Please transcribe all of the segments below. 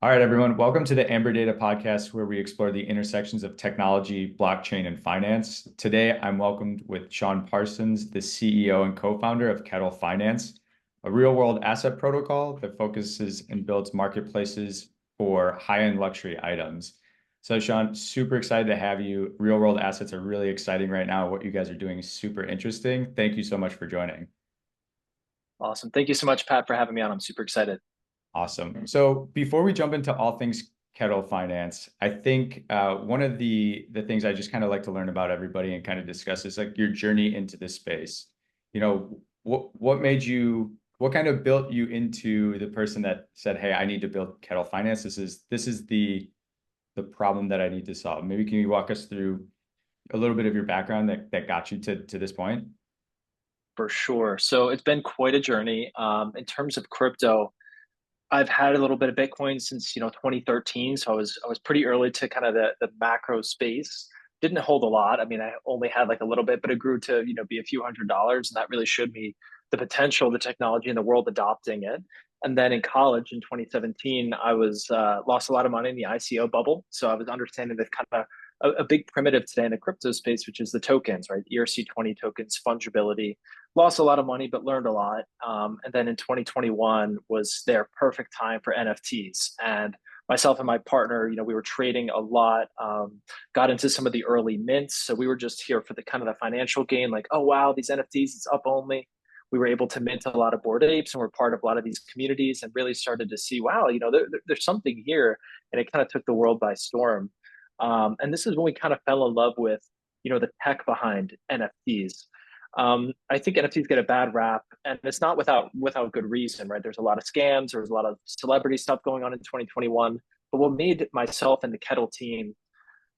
All right, everyone. Welcome to the Amberdata podcast, where we explore the intersections of technology, blockchain, and finance. Today, I'm welcomed with Sean Parsons, the CEO and co-founder of Kettle Finance, a real-world asset protocol that focuses and builds marketplaces for high-end luxury items. So, Sean, super excited to have you. Real-world assets are really exciting right now. What you guys are doing is super interesting. Thank you so much for joining. Awesome. Thank you so much, Pat, for having me on. I'm super excited. Awesome. So before we jump into all things Kettle Finance, I think one of the things I just kind of like to learn about everybody and kind of discuss is like your journey into this space. What made you, what kind of built you into the person that said, "Hey, I need to build Kettle Finance. This is the problem that I need to solve." Maybe can you walk us through a little bit of your background that got you to this point? For sure. So it's been quite a journey. In terms of crypto, I've had a little bit of Bitcoin since 2013. So I was pretty early to kind of the macro space. Didn't hold a lot. I mean, I only had like a little bit, but it grew to be a few $100s, and that really showed me the potential of the technology and the world adopting it. And then in college in 2017, I was lost a lot of money in the ICO bubble. So I was understanding the kind of a big primitive today in the crypto space, which is the tokens, right? ERC20 tokens, fungibility. Lost a lot of money, but learned a lot. And then in 2021 was their perfect time for NFTs. And myself and my partner, we were trading a lot, got into some of the early mints. So we were just here for the kind of the financial gain, like, oh, wow, these NFTs, it's up only. We were able to mint a lot of Bored Apes and we're part of a lot of these communities and really started to see, wow, there's something here. And it kind of took the world by storm. And this is when we kind of fell in love with, the tech behind NFTs. I think NFTs get a bad rap, and it's not without good reason, right? There's a lot of scams, there was a lot of celebrity stuff going on in 2021. But what made myself and the Kettle team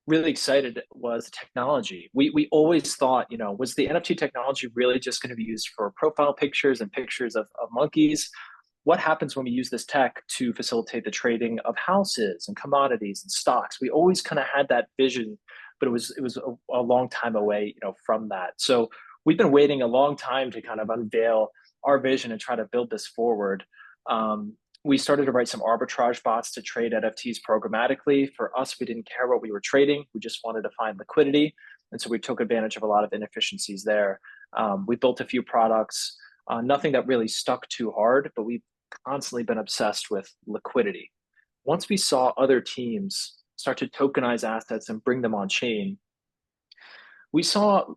really excited was technology. We always thought, was the NFT technology really just going to be used for profile pictures and pictures of monkeys? What happens when we use this tech to facilitate the trading of houses and commodities and stocks? We always kind of had that vision, but it was a long time away, from that. So we've been waiting a long time to kind of unveil our vision and try to build this forward. We started to write some arbitrage bots to trade NFTs programmatically. For us, we didn't care what we were trading. We just wanted to find liquidity. And so we took advantage of a lot of inefficiencies there. We built a few products, nothing that really stuck too hard, but we've constantly been obsessed with liquidity. Once we saw other teams start to tokenize assets and bring them on chain, we thought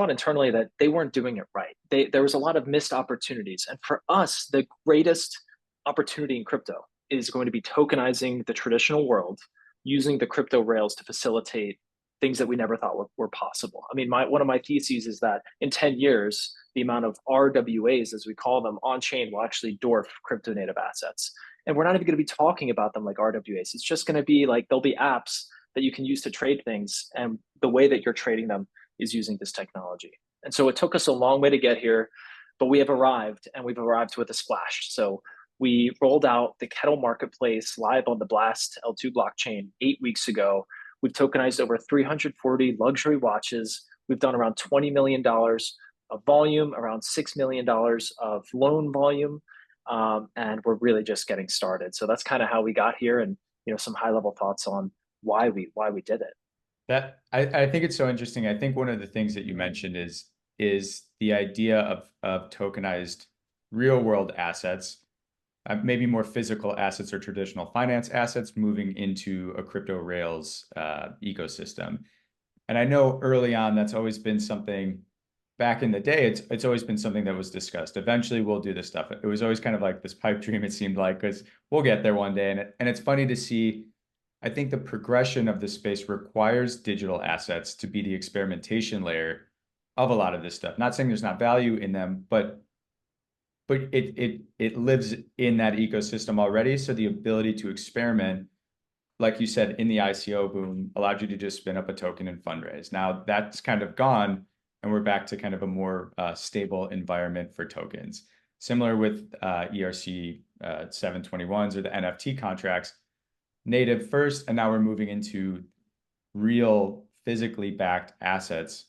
internally that they weren't doing it right. There was a lot of missed opportunities. And for us, the greatest opportunity in crypto is going to be tokenizing the traditional world using the crypto rails to facilitate things that we never thought were possible. I mean, one of my theses is that in 10 years, the amount of RWAs, as we call them, on chain will actually dwarf crypto native assets. And we're not even going to be talking about them like RWAs. It's just going to be like there'll be apps that you can use to trade things. And the way that you're trading them is using this technology. And so it took us a long way to get here, but we have arrived and we've arrived with a splash. So we rolled out the Kettle Marketplace live on the Blast L2 blockchain 8 weeks ago. We've tokenized over 340 luxury watches. We've done around $20 million of volume, around $6 million of loan volume. And we're really just getting started. So that's kind of how we got here and, some high level thoughts on why we did it. I think it's so interesting. I think one of the things that you mentioned is the idea of tokenized real world assets, maybe more physical assets or traditional finance assets moving into a crypto rails ecosystem. And I know early on that's always been something. Back in the day, it's always been something that was discussed. Eventually, we'll do this stuff. It was always kind of like this pipe dream. It seemed like because we'll get there one day, and it's funny to see. I think the progression of the space requires digital assets to be the experimentation layer of a lot of this stuff. Not saying there's not value in them, but it lives in that ecosystem already. So the ability to experiment, like you said, in the ICO boom, allowed you to just spin up a token and fundraise. Now that's kind of gone, and we're back to kind of a more stable environment for tokens. Similar with ERC 721s or the NFT contracts, native first, and now we're moving into real physically backed assets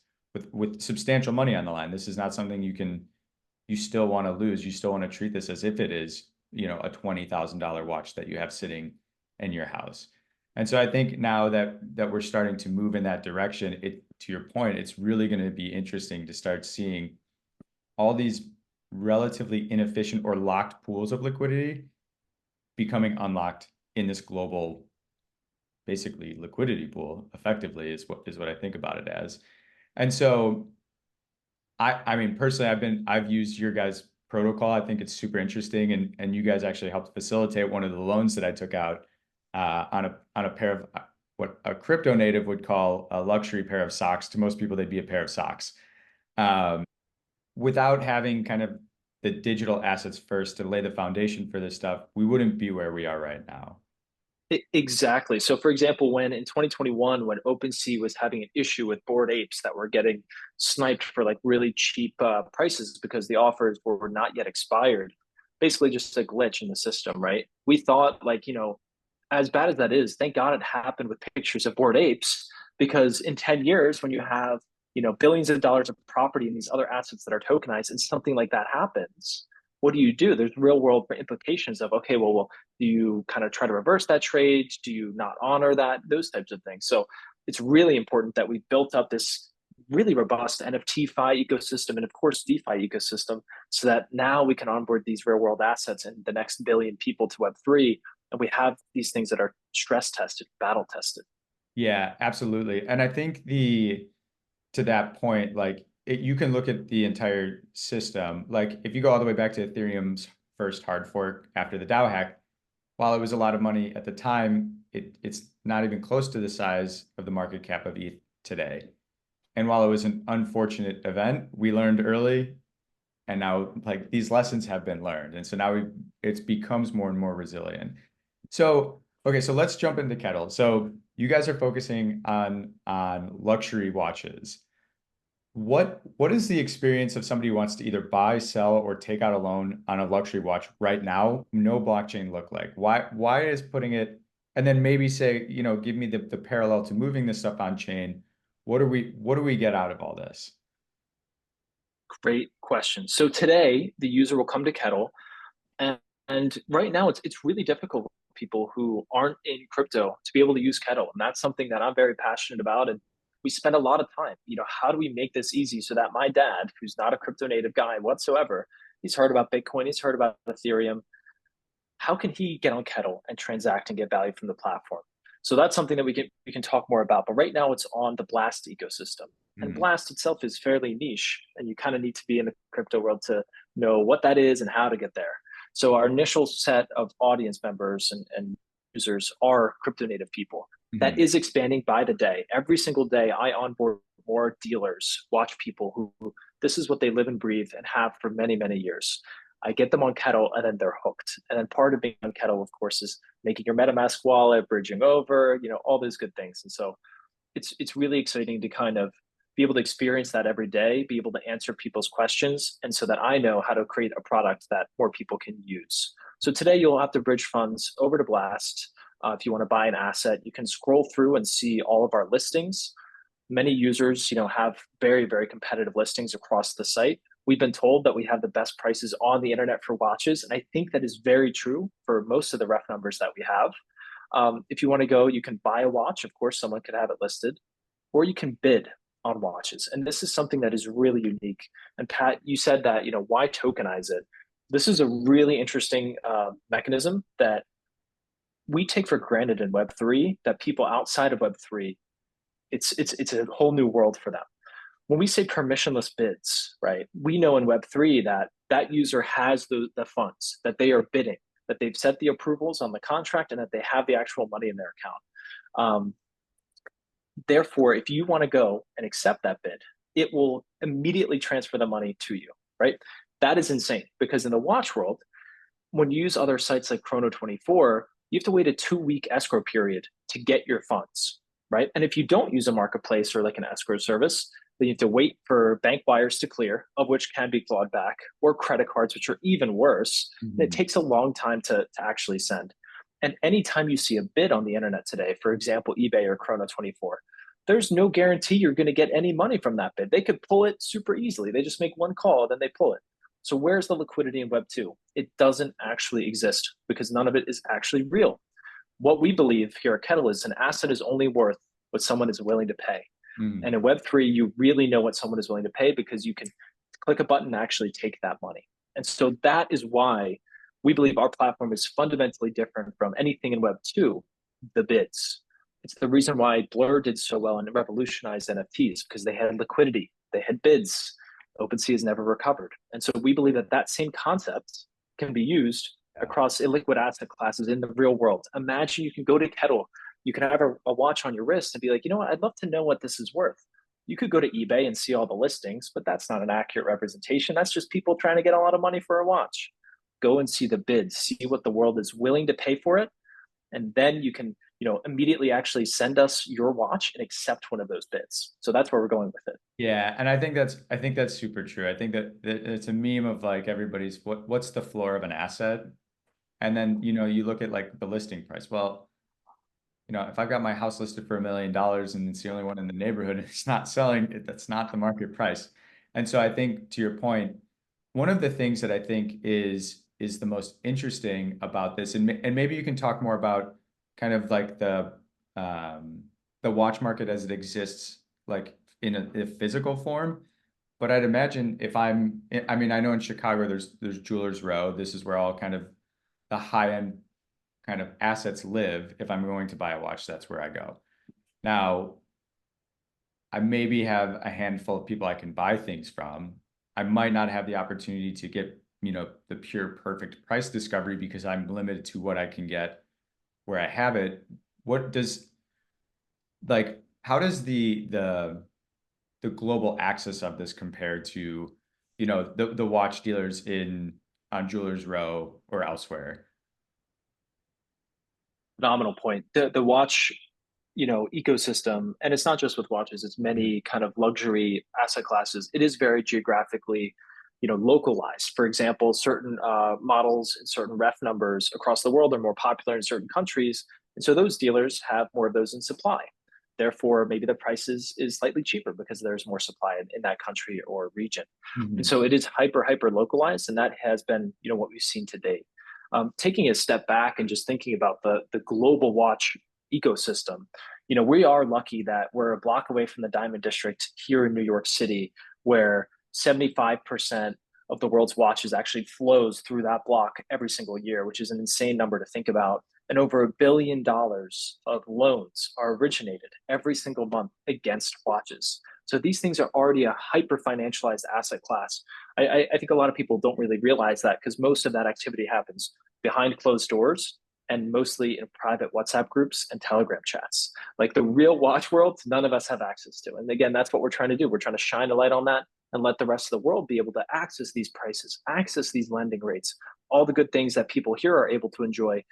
with substantial money on the line. This is not something you still want to lose. You still want to treat this as if it is, a $20,000 watch that you have sitting in your house. And so I think now that we're starting to move in that direction, to your point, it's really going to be interesting to start seeing all these relatively inefficient or locked pools of liquidity becoming unlocked in this global, basically liquidity pool, effectively is what I think about it as. And so I mean personally I've used your guys' protocol. I think it's super interesting, and you guys actually helped facilitate one of the loans that I took out on a pair of what a crypto native would call a luxury pair of socks. To most people, they'd be a pair of socks. Um, Without having kind of the digital assets first to lay the foundation for this stuff, we wouldn't be where we are right now. Exactly. So, for example, when in 2021, when OpenSea was having an issue with Bored Apes that were getting sniped for like really cheap prices because the offers were not yet expired, basically just a glitch in the system, right? We thought, like, as bad as that is, thank God it happened with pictures of Bored Apes, because in 10 years, when you have, billions of dollars of property and these other assets that are tokenized, and something like that happens, what do? There's real world implications of, okay, well, do you kind of try to reverse that trade? Do you not honor that? Those types of things. So it's really important that we built up this really robust NFT FI ecosystem and, of course, DeFi ecosystem, so that now we can onboard these real world assets and the next billion people to Web3. And we have these things that are stress tested, battle tested. Yeah, absolutely. And I think to that point, like you can look at the entire system. Like if you go all the way back to Ethereum's first hard fork after the DAO hack, while it was a lot of money at the time, it's not even close to the size of the market cap of ETH today. And while it was an unfortunate event, we learned early, and now like these lessons have been learned. And so now it becomes more and more resilient. So, okay, so let's jump into Kettle. So you guys are focusing on luxury watches. What is the experience of somebody who wants to either buy, sell, or take out a loan on a luxury watch right now? No blockchain look like? Why is putting it, and then maybe say, give me the parallel to moving this stuff on chain. What do we get out of all this? Great question. So today, the user will come to Kettle, and, and right now it's really difficult for people who aren't in crypto to be able to use Kettle. And that's something that I'm very passionate about. And we spend a lot of time, how do we make this easy so that my dad, who's not a crypto native guy whatsoever, he's heard about Bitcoin, he's heard about Ethereum, how can he get on Kettle and transact and get value from the platform? So that's something that we can talk more about. But right now it's on the Blast ecosystem. And Hmm. Blast itself is fairly niche, and you kind of need to be in the crypto world to know what that is and how to get there. So our initial set of audience members and users are crypto native people. That Hmm. is expanding by the day. Every single day I onboard more dealers, watch people who this is what they live and breathe and have for many, many years. I get them on Kettle and then they're hooked. And then part of being on Kettle, of course, is making your MetaMask wallet, bridging over, all those good things. And so it's really exciting to kind of be able to experience that every day, be able to answer people's questions, and so that I know how to create a product that more people can use. So today you'll have to bridge funds over to Blast. If you want to buy an asset, you can scroll through and see all of our listings. Many users, have very, very competitive listings across the site. We've been told that we have the best prices on the internet for watches, and I think that is very true for most of the ref numbers that we have. If you want to go, you can buy a watch. Of course, someone could have it listed, or you can bid on watches. And this is something that is really unique. And Pat, you said that, why tokenize it? This is a really interesting mechanism that we take for granted in Web3, that people outside of Web3, it's a whole new world for them. When we say permissionless bids, right, we know in Web3 that that user has the funds, that they are bidding, that they've set the approvals on the contract, and that they have the actual money in their account. Therefore, if you want to go and accept that bid, it will immediately transfer the money to you, right? That is insane, because in the watch world, when you use other sites like Chrono24, you have to wait a 2-week escrow period to get your funds, right? And if you don't use a marketplace or like an escrow service, then you have to wait for bank wires to clear, of which can be clawed back, or credit cards, which are even worse. And it Hmm. takes a long time to actually send. And anytime you see a bid on the internet today, for example, eBay or Chrono24, there's no guarantee you're going to get any money from that bid. They could pull it super easily. They just make one call, then they pull it. So where's the liquidity in Web 2? It doesn't actually exist, because none of it is actually real. what we believe here at Kettle is an asset is only worth what someone is willing to pay. Mm. And in Web3, you really know what someone is willing to pay because you can click a button and actually take that money. And so that is why we believe our platform is fundamentally different from anything in Web2, the bids. It's the reason why Blur did so well and revolutionized NFTs because they had liquidity, they had bids. OpenSea has never recovered. And so we believe that that same concept can be used Yeah. across illiquid asset classes in the real world. Imagine you can go to Kettle, you can have a watch on your wrist and be like, you know what, I'd love to know what this is worth. You could go to eBay and see all the listings, but that's not an accurate representation. That's just people trying to get a lot of money for a watch. Go and see the bids, see what the world is willing to pay for it, and then you can, immediately actually send us your watch and accept one of those bids. So that's where we're going with it. Yeah, and I think that's super true. I think that it's a meme of like everybody's what's the floor of an asset? And then, you look at like the listing price. Well, if I've got my house listed for $1 million and it's the only one in the neighborhood and it's not selling, that's not the market price. And so I think to your point, one of the things that I think is the most interesting about this, and maybe you can talk more about kind of like the watch market as it exists, like in a physical form. But I'd imagine I mean, I know in Chicago there's Jewelers Row. This is where all kind of the high end kind of assets live. If I'm going to buy a watch, that's where I go. Now, I maybe have a handful of people I can buy things from. I might not have the opportunity to get, the pure perfect price discovery because I'm limited to what I can get where I have it. What does how does the global access of this compare to, the watch dealers in on Jewelers Row or elsewhere? Phenomenal point. The watch, ecosystem, and it's not just with watches, it's Mhm. many kind of luxury asset classes. It is very geographically, localized. For example, certain models and certain ref numbers across the world are more popular in certain countries. And so those dealers have more of those in supply. Therefore, maybe the price is slightly cheaper because there's more supply in that country or region. And Mhm. so it is hyper localized, and that has been, what we've seen to date. Taking a step back and just thinking about the global watch ecosystem, we are lucky that we're a block away from the Diamond District here in New York City, where 75% of the world's watches actually flows through that block every single year, which is an insane number to think about. And over $1 billion of loans are originated every single month against watches. So these things are already a hyper financialized asset class. I think a lot of people don't really realize that because most of that activity happens behind closed doors and mostly in private WhatsApp groups and Telegram chats. Like the real watch world, none of us have access to. And again, that's what we're trying to do. We're trying to shine a light on that and let the rest of the world be able to access these prices, access these lending rates, all the good things that people here are able to enjoy.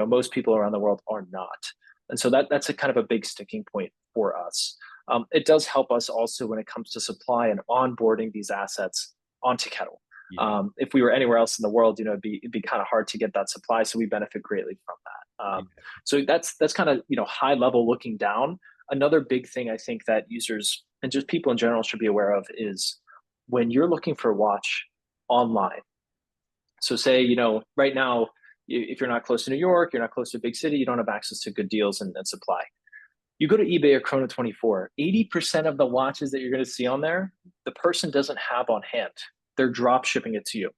Most people around the world are not. And so that's a kind of a big sticking point for us. It does help us also when it comes to supply and onboarding these assets onto Kettle. Yeah. If we were anywhere else in the world, it'd be kind of hard to get that supply. So we benefit greatly from that. Yeah. So that's kind of high level looking down. Another big thing I think that users and just people in general should be aware of is when you're looking for a watch online. So say right now, if you're not close to New York, you're not close to a big city, you don't have access to good deals and supply. You go to eBay or Chrono24, 80% of the watches that you're going to see on there, the person doesn't have on hand. They're drop shipping it to you.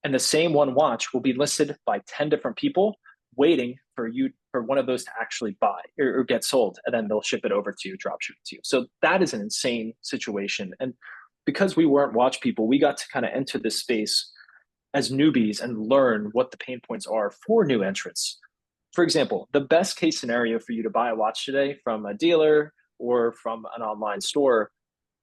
And the same one watch will be listed by 10 different people waiting for one of those to actually buy or get sold. And then they'll ship it over to you, drop ship it to you. So that is an insane situation. And because we weren't watch people, we got to kind of enter this space as newbies and learn what the pain points are for new entrants. For example, the best case scenario for you to buy a watch today from a dealer or from an online store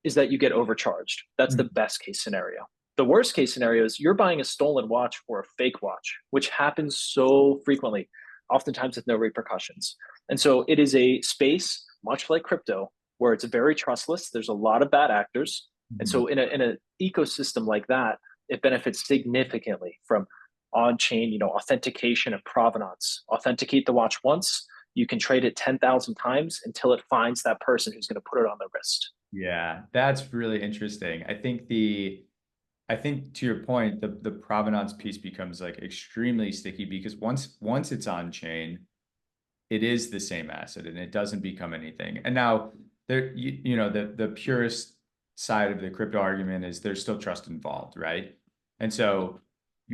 is that you get overcharged. That's the Mhm. best case scenario. The worst case scenario is you're buying a stolen watch or a fake watch, which happens so frequently, oftentimes with no repercussions. And so it is a space, much like crypto, where it's very trustless. There's a lot of bad actors. And Mhm. so in an ecosystem like that, it benefits significantly from on-chain, authentication and provenance. Authenticate the watch once, you can trade it 10,000 times until it finds that person who's going to put it on the wrist. Yeah, that's really interesting. I think to your point, the provenance piece becomes like extremely sticky because once it's on chain, it is the same asset and it doesn't become anything. And now there, you know, the purest side of the crypto argument is there's still trust involved, right? And so,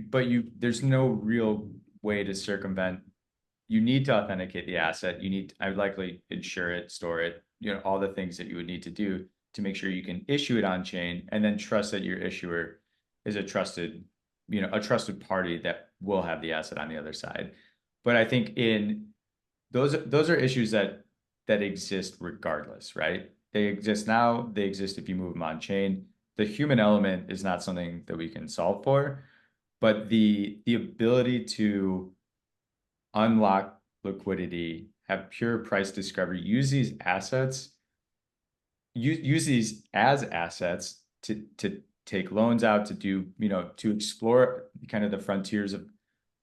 but there's no real way to circumvent. You need to authenticate the asset. I would likely insure it, store it, you know, all the things that you would need to do to make sure you can issue it on chain and then trust that your issuer is a trusted, you know, a trusted party that will have the asset on the other side. But I think in those are issues that exist regardless, right? They exist now, they exist if you move them on chain. The human element is not something that we can solve for, but the ability to unlock liquidity, have pure price discovery, use these as assets to take loans out, to do, you know, to explore kind of the frontiers of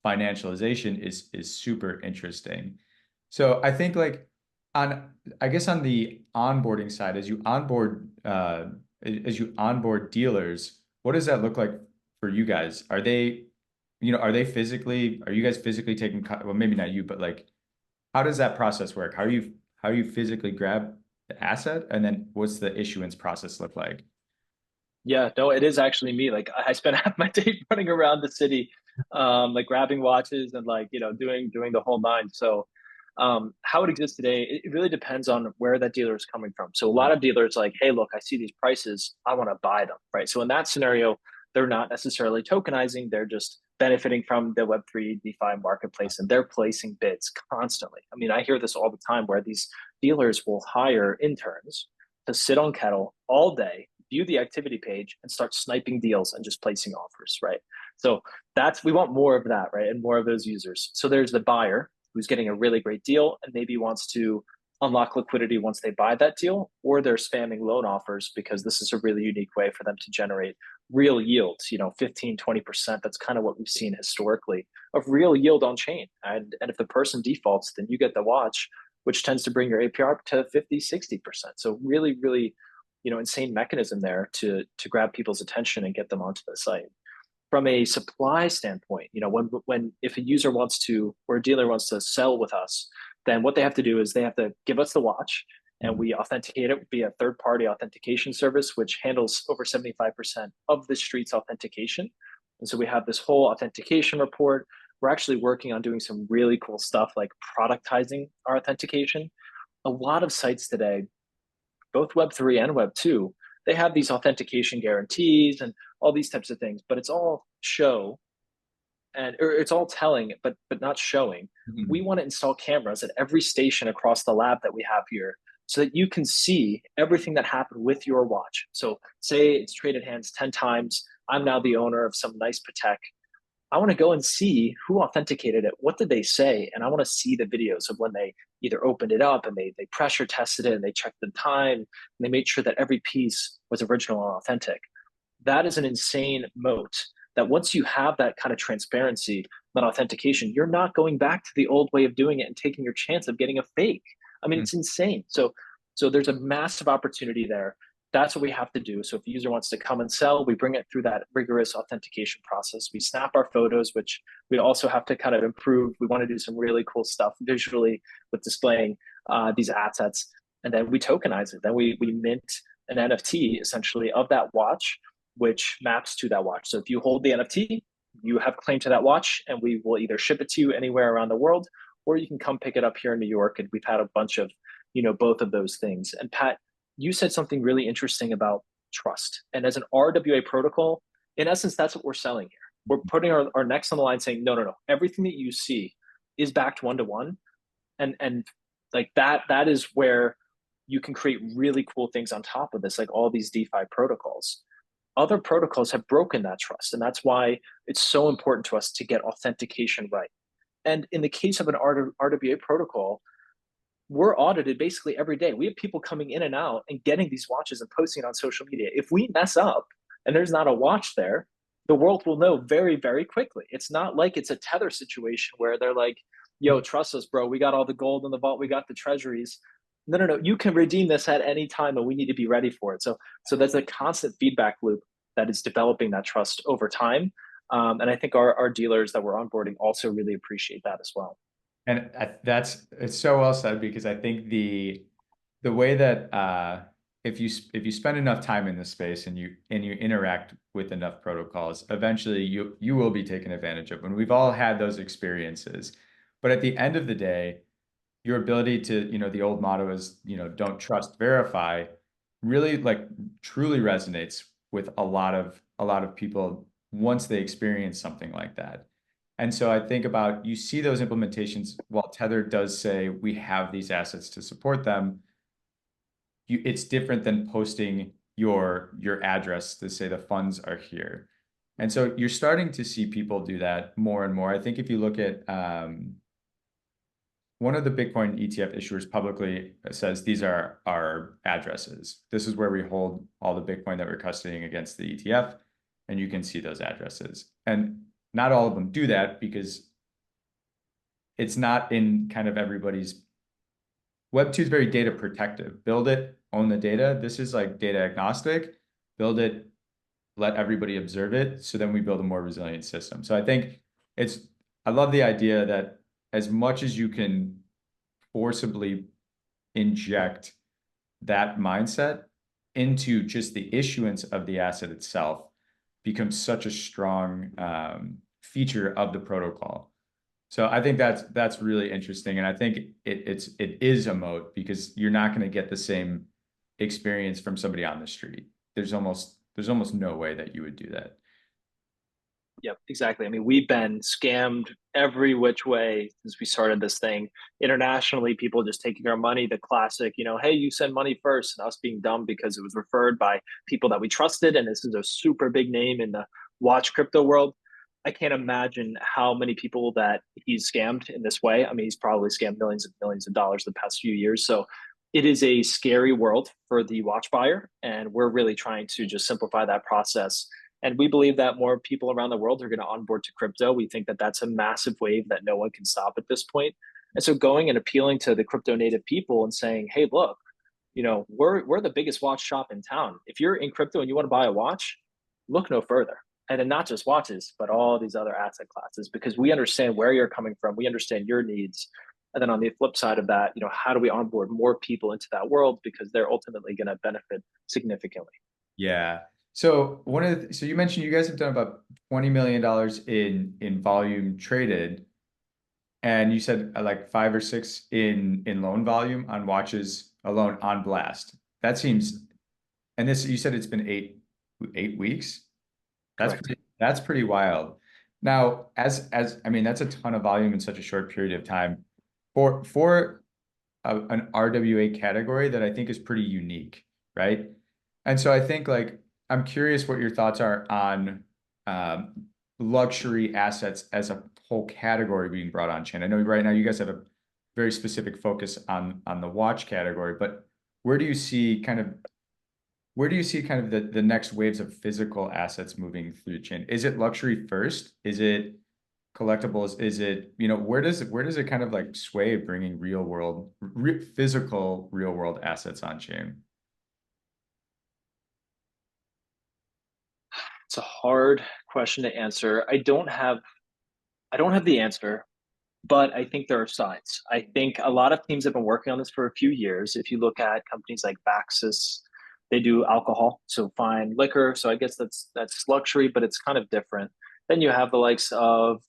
financialization is super interesting. So I think like I guess on the onboarding side, as you onboard dealers, what does that look like for you guys? Are they, you know, are you guys physically taking, well, maybe not you, but like, how does that process work? How you physically grab the asset? And then what's the issuance process look like? Yeah, no, it is actually me. Like I spend half my day running around the city, like grabbing watches and like, doing the whole nine. So how it exists today, it really depends on where that dealer is coming from. So a lot of dealers like, hey, look, I see these prices, I want to buy them, right? So in that scenario, they're not necessarily tokenizing, they're just benefiting from the Web3 DeFi marketplace and they're placing bids constantly. I mean, I hear this all the time where these dealers will hire interns to sit on Kettle all day, view the activity page, and start sniping deals and just placing offers, right? So we want more of that, right? And more of those users. So there's the buyer who's getting a really great deal and maybe wants to unlock liquidity once they buy that deal, or they're spamming loan offers because this is a really unique way for them to generate real yields, 15, 20%. That's kind of what we've seen historically of real yield on chain. And if the person defaults, then you get the watch, which tends to bring your APR up to 50, 60%. So really, really, insane mechanism there to grab people's attention and get them onto the site. From a supply standpoint, when if a user wants to or a dealer wants to sell with us, then what they have to do is they have to give us the watch and Mhm. we authenticate it via a third-party authentication service, which handles over 75% of the street's authentication. And so we have this whole authentication report. We're actually working on doing some really cool stuff like productizing our authentication. A lot of sites today, both Web3 and Web2, they have these authentication guarantees and all these types of things, but it's all show or it's all telling, but not showing. We Mhm. want to install cameras at every station across the lab that we have here so that you can see everything that happened with your watch. So say it's traded hands 10 times. I'm now the owner of some nice Patek. I want to go and see who authenticated it. What did they say? And I want to see the videos of when they either opened it up and they pressure tested it and they checked the time and they made sure that every piece was original and authentic. That is an insane moat that once you have that kind of transparency, that authentication, you're not going back to the old way of doing it and taking your chance of getting a fake. I mean, it's insane. So there's a massive opportunity there. That's what we have to do. So if the user wants to come and sell, we bring it through that rigorous authentication process. We snap our photos, which we also have to kind of improve. We want to do some really cool stuff visually with displaying these assets. And then we tokenize it. Then we mint an NFT essentially of that watch, which maps to that watch. So if you hold the NFT, you have claim to that watch, and we will either ship it to you anywhere around the world, or you can come pick it up here in New York. And we've had a bunch of, both of those things. And Pat, you said something really interesting about trust. And as an RWA protocol, in essence, that's what we're selling here. We're putting our necks on the line saying, no, no, no, everything that you see is backed one to one. And like that is where you can create really cool things on top of this, like all these DeFi protocols. Other protocols have broken that trust. And that's why it's so important to us to get authentication right. And in the case of an RWA protocol, we're audited basically every day. We have people coming in and out and getting these watches and posting it on social media. If we mess up and there's not a watch there, the world will know very, very quickly. It's not like it's a tether situation where they're like, yo, trust us, bro. We got all the gold in the vault. We got the treasuries. No, no, no. You can redeem this at any time and we need to be ready for it. So there's a constant feedback loop that is developing that trust over time. And I think our dealers that we're onboarding also really appreciate that as well. And it's so well said because I think the way that if you spend enough time in this space and you interact with enough protocols, eventually you will be taken advantage of. And we've all had those experiences. But at the end of the day, your ability to, the old motto is, don't trust, verify, really like truly resonates with a lot of people once they experience something like that. And so I think about you see those implementations while Tether does say we have these assets to support them, it's different than posting your address to say the funds are here. And so you're starting to see people do that more and more. I think if you look at one of the Bitcoin ETF issuers publicly says these are our addresses. This is where we hold all the Bitcoin that we're custodying against the ETF, and you can see those addresses. And not all of them do that because it's not in kind of everybody's. Web 2 is very data protective. Build it, own the data. This is like data agnostic. Build it, let everybody observe it. So then we build a more resilient system. So I think I love the idea that as much as you can forcibly inject that mindset into just the issuance of the asset itself becomes such a strong feature of the protocol. So I think that's really interesting, and I think it is a moat because you're not going to get the same experience from somebody on the street. There's almost no way that you would do that. Yep, exactly. I mean, we've been scammed every which way since we started this thing. Internationally, people just taking our money, the classic, hey, you send money first, and us being dumb because it was referred by people that we trusted. And this is a super big name in the watch crypto world. I can't imagine how many people that he's scammed in this way. I mean, he's probably scammed millions and millions of dollars the past few years. So it is a scary world for the watch buyer. And we're really trying to just simplify that process, and we believe that more people around the world are going to onboard to crypto. We think that that's a massive wave that no one can stop at this point. And so going and appealing to the crypto native people and saying, hey, look, we're the biggest watch shop in town. If you're in crypto and you want to buy a watch, look no further. And then not just watches, but all these other asset classes, because we understand where you're coming from. We understand your needs. And then on the flip side of that, how do we onboard more people into that world because they're ultimately going to benefit significantly. Yeah. So you mentioned you guys have done about $20 million in volume traded, and you said like 5 or 6 in loan volume on watches alone on Blast. That seems, and this you said it's been 8 weeks. Correct. That's pretty wild. Now, as I mean, that's a ton of volume in such a short period of time for an RWA category that I think is pretty unique, right? And so I think like I'm curious what your thoughts are on um, luxury assets as a whole category being brought on chain. I know right now you guys have a very specific focus on the watch category, but where do you see kind of where do you see kind of the next waves of physical assets moving through the chain? Is it luxury first? Is it collectibles? Is it, where does it kind of like sway bringing physical real world assets on chain? It's a hard question to answer. I don't have the answer, but I think there are signs. I think a lot of teams have been working on this for a few years. If you look at companies like Baxis, they do alcohol, so fine liquor. So I guess that's luxury, but it's kind of different. Then you have the likes of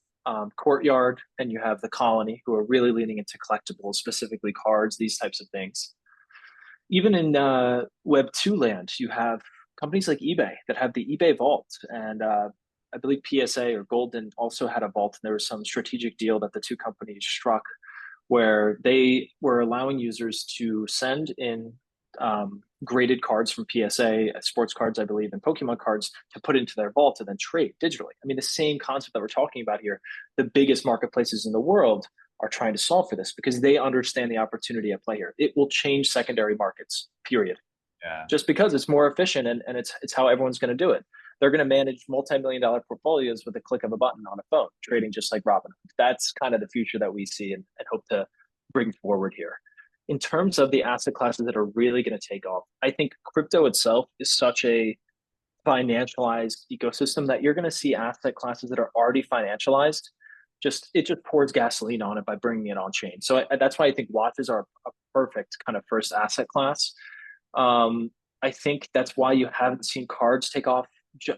Courtyard, and you have the Colony, who are really leaning into collectibles, specifically cards, these types of things. Even in Web 2 land, you have companies like eBay that have the eBay vault. And I believe PSA or Golden also had a vault. And there was some strategic deal that the two companies struck where they were allowing users to send in graded cards from PSA, sports cards, I believe, and Pokemon cards to put into their vault and then trade digitally. I mean, the same concept that we're talking about here, the biggest marketplaces in the world are trying to solve for this because they understand the opportunity at play here. It will change secondary markets, period. Yeah. Just because it's more efficient and it's how everyone's going to do it. They're going to manage multi-million dollar portfolios with a click of a button on a phone, trading just like Robinhood. That's kind of the future that we see and hope to bring forward here. In terms of the asset classes that are really going to take off, I think crypto itself is such a financialized ecosystem that you're going to see asset classes that are already financialized it just pours gasoline on it by bringing it on chain. So that's why I think watches are a perfect kind of first asset class. Um, I think that's why you haven't seen cards take off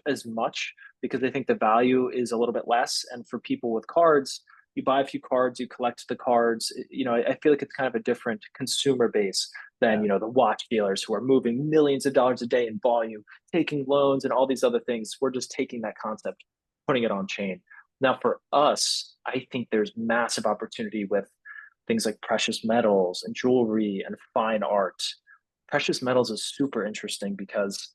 as much, because I think the value is a little bit less. And for people with cards, you buy a few cards, you collect the cards. I feel like it's kind of a different consumer base than, Yeah. the watch dealers who are moving millions of dollars a day in volume, taking loans and all these other things. We're just taking that concept, putting it on chain. Now, for us, I think there's massive opportunity with things like precious metals and jewelry and fine art. Precious metals is super interesting because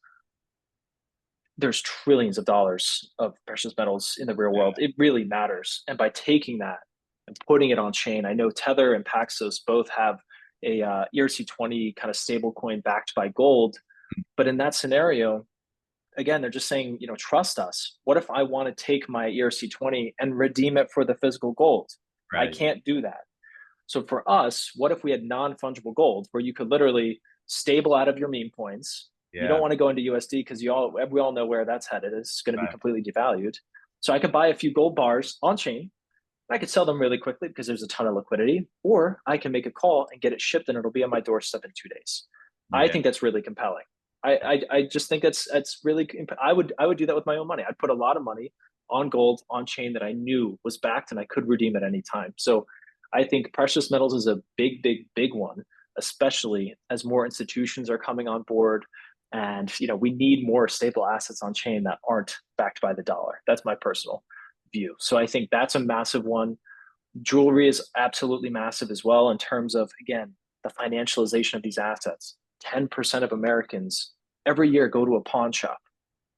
there's trillions of dollars of precious metals in the real world. It really matters. And by taking that and putting it on chain, I know Tether and Paxos both have a ERC20 kind of stable coin backed by gold. But in that scenario, again, they're just saying, trust us. What if I want to take my ERC20 and redeem it for the physical gold? I Right. can't do that. So for us, what if we had non-fungible gold where you could literally stable out of your meme coins? You don't Yeah. want to go into USD because we all know where that's headed. It's going to be Right. completely devalued. So I could buy a few gold bars on chain. I could sell them really quickly because there's a ton of liquidity, or I can make a call and get it shipped and it'll be on my doorstep in 2 days. I Yeah. think that's really compelling. I just think that's really. I would do that with my own money. I'd put a lot of money on gold on chain that I knew was backed and I could redeem at any time. So I think precious metals is a big, big, big one, especially as more institutions are coming on board. And we need more stable assets on chain that aren't backed by the dollar. That's my personal view. So I think that's a massive one. Jewelry is absolutely massive as well in terms of, again, the financialization of these assets. 10% of Americans every year go to a pawn shop.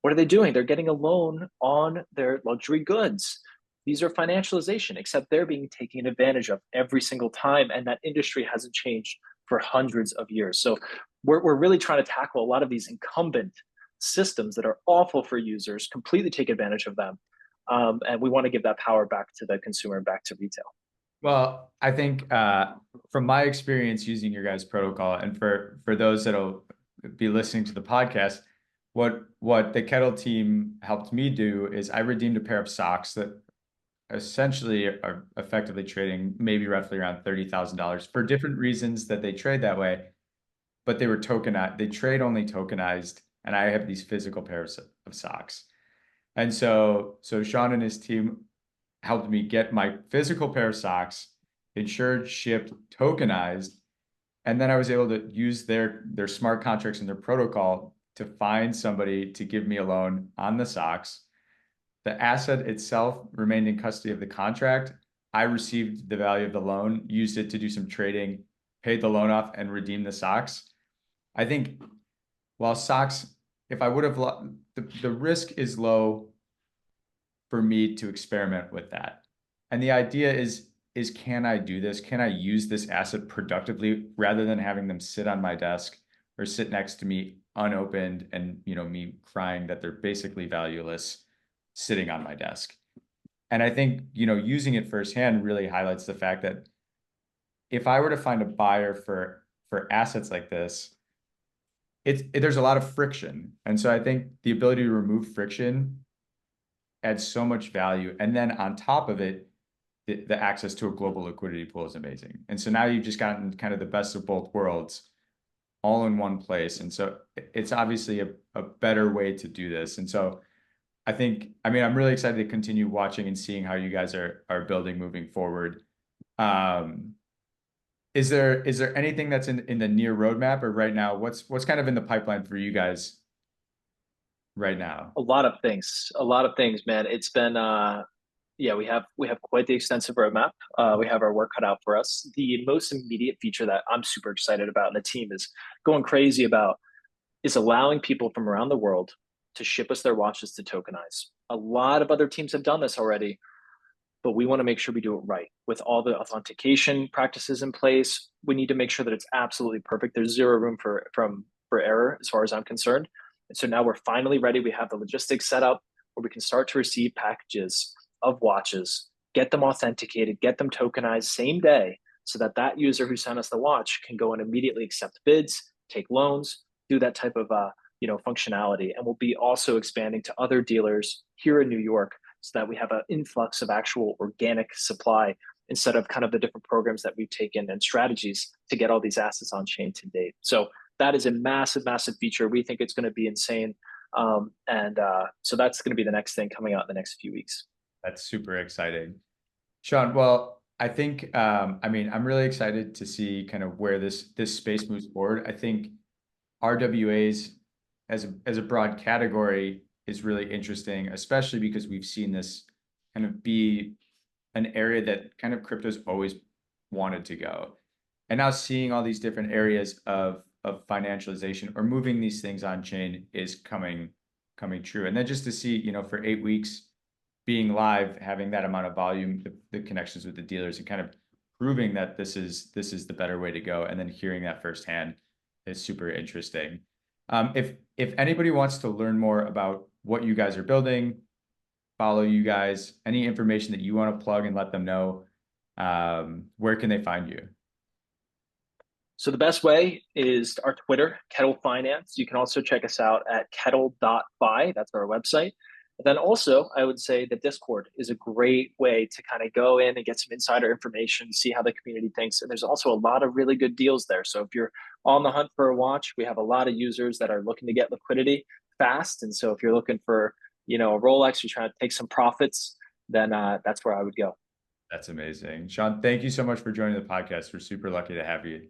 What are they doing? They're getting a loan on their luxury goods. These are financialization, except they're being taken advantage of every single time. And that industry hasn't changed for hundreds of years. So we're really trying to tackle a lot of these incumbent systems that are awful for users, completely take advantage of them. And we want to give that power back to the consumer and back to retail. Well, I think from my experience using your guys' protocol, and for those that'll be listening to the podcast, what the Kettle team helped me do is I redeemed a pair of socks that essentially are effectively trading maybe roughly around $30,000 for different reasons that they trade that way, but they were tokenized. They trade only tokenized, and I have these physical pairs of socks. And so Sean and his team helped me get my physical pair of socks, insured, shipped, tokenized, and then I was able to use their smart contracts and their protocol to find somebody to give me a loan on the socks. The asset itself remained in custody of the contract. I received the value of the loan, used it to do some trading, paid the loan off, and redeemed the socks. I think while socks, if I would have, the risk is low for me to experiment with that. And the idea is can I do this? Can I use this asset productively rather than having them sit on my desk or sit next to me unopened and me crying that they're basically valueless sitting on my desk. And I think, using it firsthand really highlights the fact that if I were to find a buyer for assets like this, there's a lot of friction. And so I think the ability to remove friction adds so much value. And then on top of it, the access to a global liquidity pool is amazing. And so now you've just gotten kind of the best of both worlds all in one place. And so it's obviously a better way to do this. And so I'm really excited to continue watching and seeing how you guys are building moving forward. Um, is there anything that's in the near roadmap or right now? What's kind of in the pipeline for you guys right now? A lot of things, man. It's been yeah, we have quite the extensive roadmap. We have our work cut out for us. The most immediate feature that I'm super excited about and the team is going crazy about is allowing people from around the world to ship us their watches to tokenize. A lot of other teams have done this already, but we want to make sure we do it right with all the authentication practices in place. We need to make sure that it's absolutely perfect. There's zero room for error as far as I'm concerned. And so now we're finally ready. We have the logistics set up where we can start to receive packages of watches, get them authenticated, get them tokenized same day, so that that user who sent us the watch can go and immediately accept bids, take loans, do that type of functionality. And we'll be also expanding to other dealers here in New York so that we have an influx of actual organic supply instead of kind of the different programs that we've taken and strategies to get all these assets on chain to date. So that is a massive, massive feature. We think it's going to be insane. So that's going to be the next thing coming out in the next few weeks. That's super exciting. Sean, well, I think I mean, I'm really excited to see kind of where this space moves forward. I think RWAs as a broad category is really interesting, especially because we've seen this kind of be an area that kind of crypto's always wanted to go. And now seeing all these different areas of financialization or moving these things on chain is coming true. And then just to see, for 8 weeks being live, having that amount of volume, the connections with the dealers, and kind of proving that this is the better way to go, and then hearing that firsthand is super interesting. If anybody wants to learn more about what you guys are building, follow you guys, any information that you want to plug and let them know, where can they find you? So the best way is our Twitter, Kettle Finance. You can also check us out at kettle.fi. That's our website. And then also, I would say the Discord is a great way to kind of go in and get some insider information, see how the community thinks. And there's also a lot of really good deals there. So if you're on the hunt for a watch, we have a lot of users that are looking to get liquidity fast. And so if you're looking for, a Rolex, you're trying to take some profits, then that's where I would go. That's amazing. Sean, thank you so much for joining the podcast. We're super lucky to have you.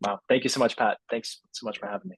Wow. Thank you so much, Pat. Thanks so much for having me.